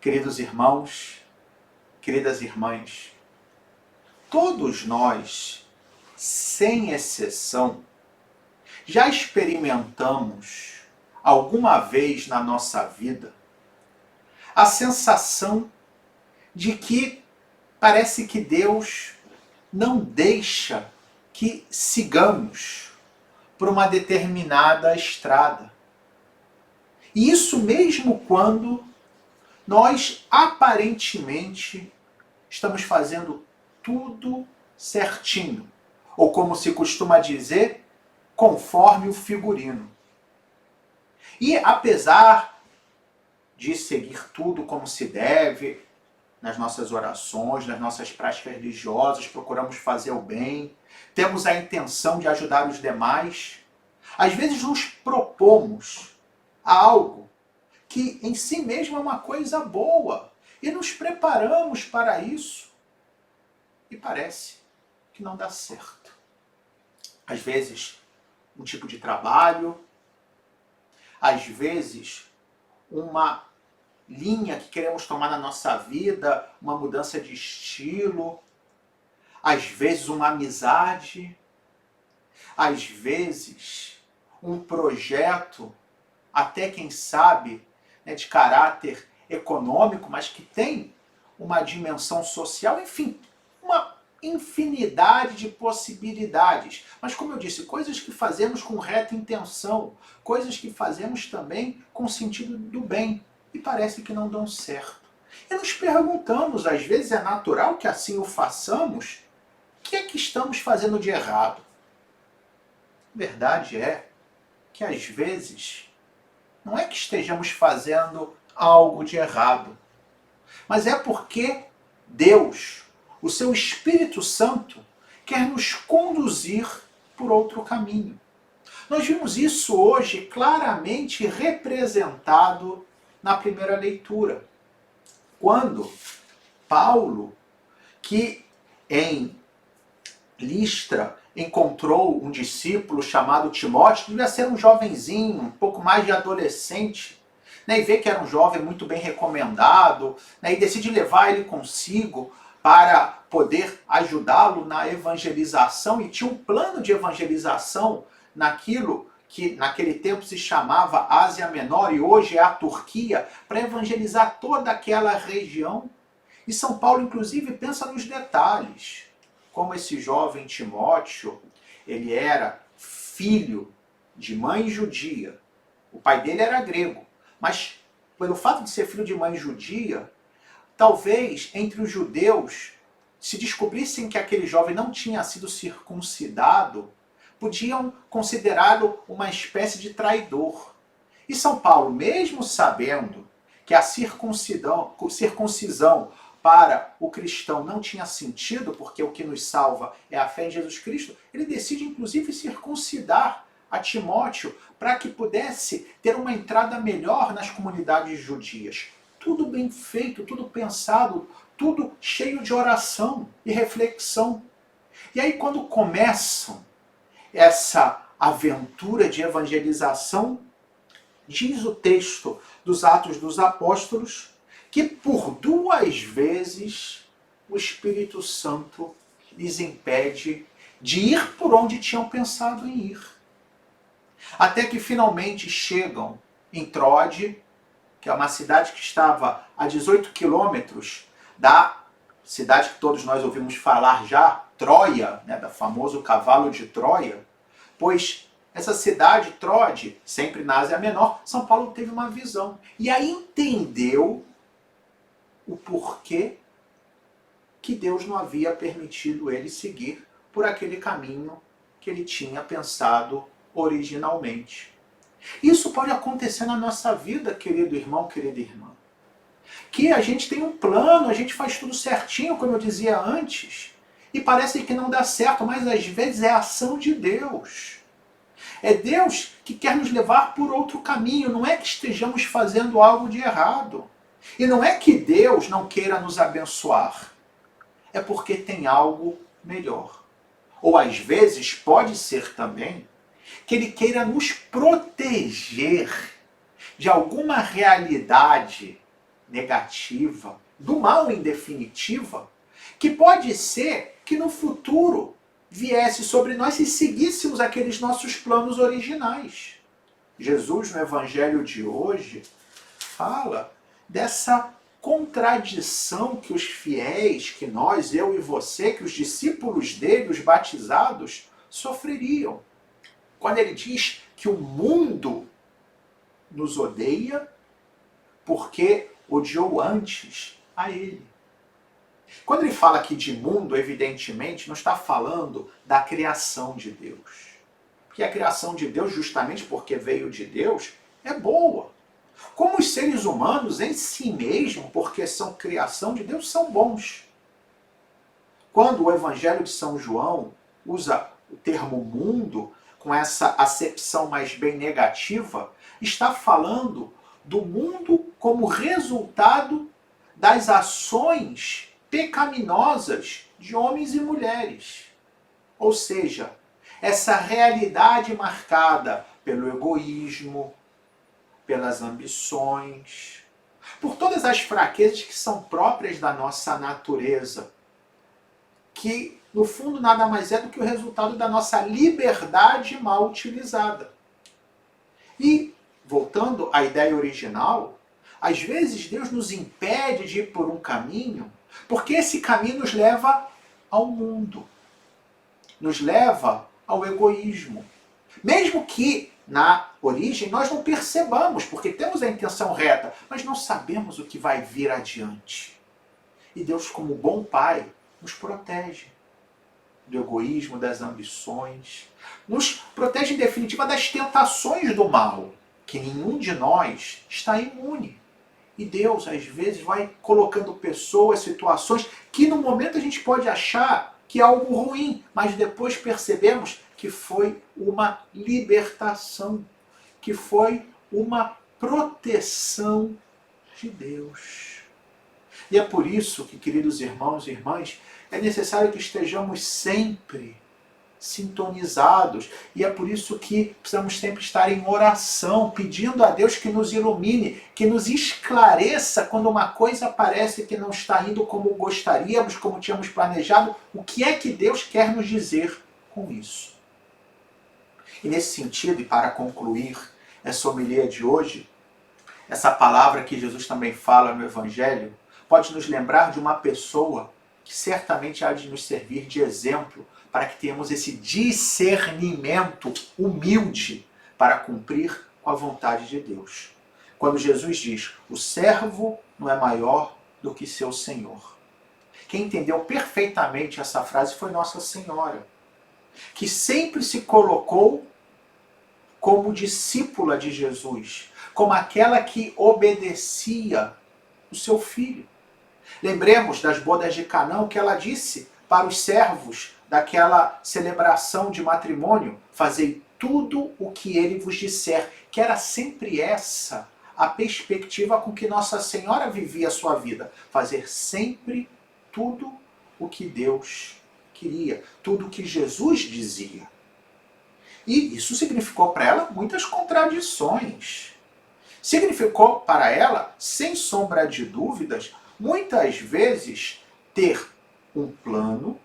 Queridos irmãos, queridas irmãs, todos nós, sem exceção, já experimentamos alguma vez na nossa vida a sensação de que parece que Deus não deixa que sigamos por uma determinada estrada. E isso mesmo quando nós aparentemente estamos fazendo tudo certinho, ou como se costuma dizer, conforme o figurino. E apesar de seguir tudo como se deve, nas nossas orações, nas nossas práticas religiosas, procuramos fazer o bem, temos a intenção de ajudar os demais, às vezes nos propomos a algo que em si mesmo é uma coisa boa e nos preparamos para isso e parece que não dá certo. Às vezes, um tipo de trabalho, às vezes, uma linha que queremos tomar na nossa vida, uma mudança de estilo, às vezes uma amizade, às vezes um projeto, até quem sabe, de caráter econômico, mas que tem uma dimensão social, enfim, uma infinidade de possibilidades. Mas como eu disse, coisas que fazemos com reta intenção, coisas que fazemos também com sentido do bem, e parece que não dão certo. E nos perguntamos, às vezes é natural que assim o façamos, o que é que estamos fazendo de errado? A verdade é que às vezes não é que estejamos fazendo algo de errado, mas é porque Deus, o seu Espírito Santo, quer nos conduzir por outro caminho. Nós vimos isso hoje claramente representado na primeira leitura, quando Paulo, que em Listra encontrou um discípulo chamado Timóteo, devia ser um jovenzinho, um pouco mais de adolescente, e vê que era um jovem muito bem recomendado, e decide levar ele consigo para poder ajudá-lo na evangelização, e tinha um plano de evangelização naquilo que naquele tempo se chamava Ásia Menor e hoje é a Turquia, para evangelizar toda aquela região. E São Paulo, inclusive, pensa nos detalhes, como esse jovem Timóteo, ele era filho de mãe judia. O pai dele era grego, mas pelo fato de ser filho de mãe judia, talvez entre os judeus, se descobrissem que aquele jovem não tinha sido circuncidado, podiam considerá-lo uma espécie de traidor. E São Paulo, mesmo sabendo que a circuncisão para o cristão não tinha sentido, porque o que nos salva é a fé em Jesus Cristo, ele decide inclusive circuncidar a Timóteo para que pudesse ter uma entrada melhor nas comunidades judias. Tudo bem feito, tudo pensado, tudo cheio de oração e reflexão. E aí quando começam essa aventura de evangelização, diz o texto dos Atos dos Apóstolos que por 2 vezes o Espírito Santo lhes impede de ir por onde tinham pensado em ir. Até que finalmente chegam em Troade, que é uma cidade que estava a 18 quilômetros da cidade que todos nós ouvimos falar já, Troia, do famoso cavalo de Troia, pois essa cidade, Troade, sempre na Ásia Menor, São Paulo teve uma visão. E aí entendeu o porquê que Deus não havia permitido ele seguir por aquele caminho que ele tinha pensado originalmente. Isso pode acontecer na nossa vida, querido irmão, querida irmã. Que a gente tem um plano, a gente faz tudo certinho, como eu dizia antes, e parece que não dá certo, mas às vezes é a ação de Deus. É Deus que quer nos levar por outro caminho, não é que estejamos fazendo algo de errado. E não é que Deus não queira nos abençoar, é porque tem algo melhor. Ou às vezes pode ser também que Ele queira nos proteger de alguma realidade negativa, do mal em definitiva, que pode ser que no futuro viesse sobre nós e seguíssemos aqueles nossos planos originais. Jesus, no Evangelho de hoje, fala dessa contradição que os fiéis, que nós, eu e você, que os discípulos dele, os batizados, sofreriam. Quando ele diz que o mundo nos odeia porque odiou antes a ele. Quando ele fala aqui de mundo, evidentemente, não está falando da criação de Deus. Porque a criação de Deus, justamente porque veio de Deus, é boa. Como os seres humanos em si mesmos, porque são criação de Deus, são bons. Quando o Evangelho de São João usa o termo mundo, com essa acepção mais bem negativa, está falando do mundo como resultado das ações pecaminosas de homens e mulheres. Ou seja, essa realidade marcada pelo egoísmo, pelas ambições, por todas as fraquezas que são próprias da nossa natureza, que no fundo nada mais é do que o resultado da nossa liberdade mal utilizada. E, voltando à ideia original, às vezes Deus nos impede de ir por um caminho, porque esse caminho nos leva ao mundo, nos leva ao egoísmo. Mesmo que na origem nós não percebamos, porque temos a intenção reta, mas não sabemos o que vai vir adiante. E Deus, como bom Pai, nos protege do egoísmo, das ambições, nos protege em definitiva das tentações do mal, que nenhum de nós está imune. E Deus, às vezes, vai colocando pessoas, situações, que no momento a gente pode achar que é algo ruim, mas depois percebemos que foi uma libertação, que foi uma proteção de Deus. E é por isso que, queridos irmãos e irmãs, é necessário que estejamos sempre sintonizados. E é por isso que precisamos sempre estar em oração, pedindo a Deus que nos ilumine, que nos esclareça quando uma coisa parece que não está indo como gostaríamos, como tínhamos planejado, o que é que Deus quer nos dizer com isso. E nesse sentido, e para concluir essa homilia de hoje, essa palavra que Jesus também fala no Evangelho, pode nos lembrar de uma pessoa que certamente há de nos servir de exemplo para que tenhamos esse discernimento humilde para cumprir com a vontade de Deus. Quando Jesus diz, o servo não é maior do que seu Senhor. Quem entendeu perfeitamente essa frase foi Nossa Senhora, que sempre se colocou como discípula de Jesus, como aquela que obedecia o seu filho. Lembremos das bodas de Canaã, que ela disse para os servos daquela celebração de matrimônio, fazei tudo o que ele vos disser, que era sempre essa a perspectiva com que Nossa Senhora vivia a sua vida, fazer sempre tudo o que Deus queria, tudo o que Jesus dizia. E isso significou para ela muitas contradições. Significou para ela, sem sombra de dúvidas, muitas vezes ter um plano,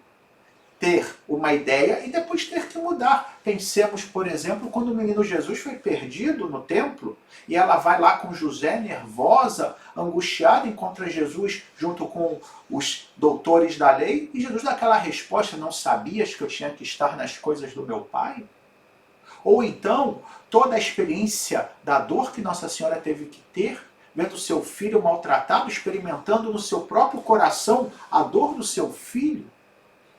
ter uma ideia e depois ter que mudar. Pensemos, por exemplo, quando o menino Jesus foi perdido no templo e ela vai lá com José, nervosa, angustiada, encontra Jesus junto com os doutores da lei e Jesus dá aquela resposta, não sabias que eu tinha que estar nas coisas do meu Pai? Ou então, toda a experiência da dor que Nossa Senhora teve que ter, vendo seu filho maltratado, experimentando no seu próprio coração a dor do seu filho.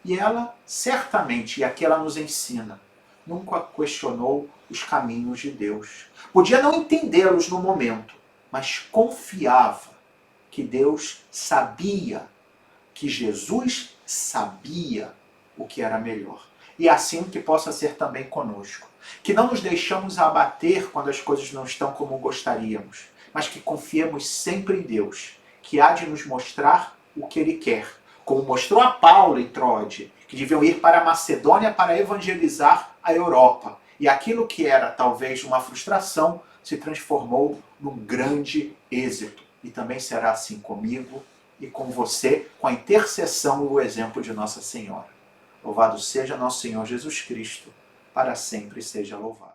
E ela, certamente, e aqui ela nos ensina, nunca questionou os caminhos de Deus. Podia não entendê-los no momento, mas confiava que Deus sabia, que Jesus sabia o que era melhor. E assim que possa ser também conosco. Que não nos deixamos abater quando as coisas não estão como gostaríamos, mas que confiemos sempre em Deus, que há de nos mostrar o que Ele quer. Como mostrou a Paulo em Troade, que deviam ir para a Macedônia para evangelizar a Europa. E aquilo que era talvez uma frustração se transformou num grande êxito. e também será assim comigo e com você, com a intercessão e o exemplo de Nossa Senhora. Louvado seja nosso Senhor Jesus Cristo, para sempre seja louvado.